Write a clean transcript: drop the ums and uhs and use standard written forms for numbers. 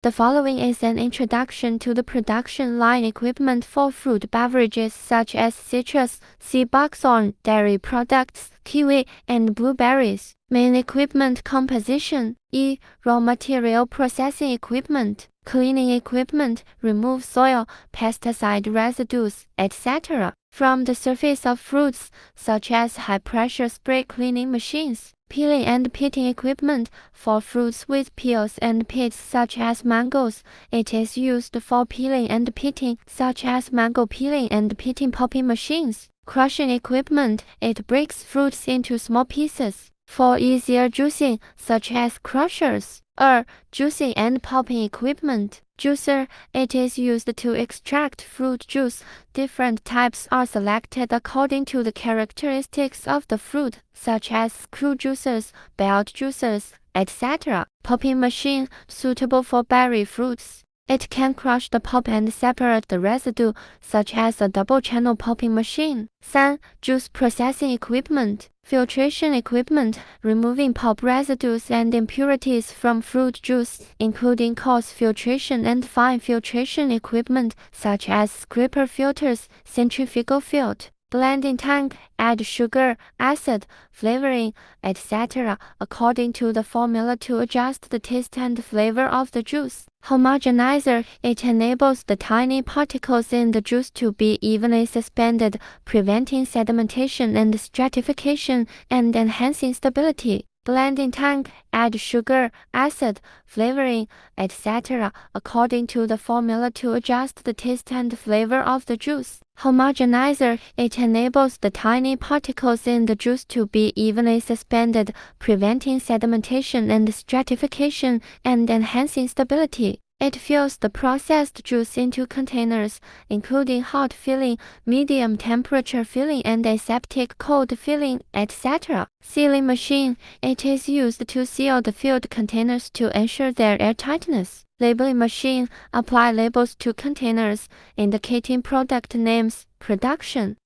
The following is an introduction to the production line equipment for fruit beverages such as citrus, sea buckthorn, dairy products, kiwi, and blueberries. Main equipment composition: E. Raw material processing equipment, cleaning equipment, remove soil, pesticide residues, etc. from the surface of fruits, such as high-pressure spray cleaning machines. Peeling and pitting equipment for fruits with peels and pits such as mangoes. It is used for peeling and pitting, such as mango peeling and pitting popping machines. Crushing equipment. It breaks fruits into small pieces for easier juicing, such as crushers. Juicing and popping equipment. Juicer. It is used to extract fruit juice. Different types are selected according to the characteristics of the fruit, such as screw juicers, belt juicers, etc. Popping machine, suitable for berry fruits. It can crush the pulp and separate the residue, such as a double-channel popping machine. 3. Juice processing equipment. Filtration equipment, removing pulp residues and impurities from fruit juice, including coarse filtration and fine filtration equipment, such as scraper filters, centrifugal filter. Blending tank, add sugar, acid, flavoring, etc. according to the formula to adjust the taste and flavor of the juice. Homogenizer. It enables the tiny particles in the juice to be evenly suspended, preventing sedimentation and stratification, and enhancing stability. Blending tank, add sugar, acid, flavoring, etc. according to the formula to adjust the taste and flavor of the juice. Homogenizer. It enables the tiny particles in the juice to be evenly suspended, preventing sedimentation and stratification, and enhancing stability. It fills the processed juice into containers, including hot filling, medium temperature filling, and aseptic cold filling, etc. Sealing machine. It is used to seal the filled containers to ensure their airtightness. Labeling machine. Apply labels to containers, indicating product names. Production.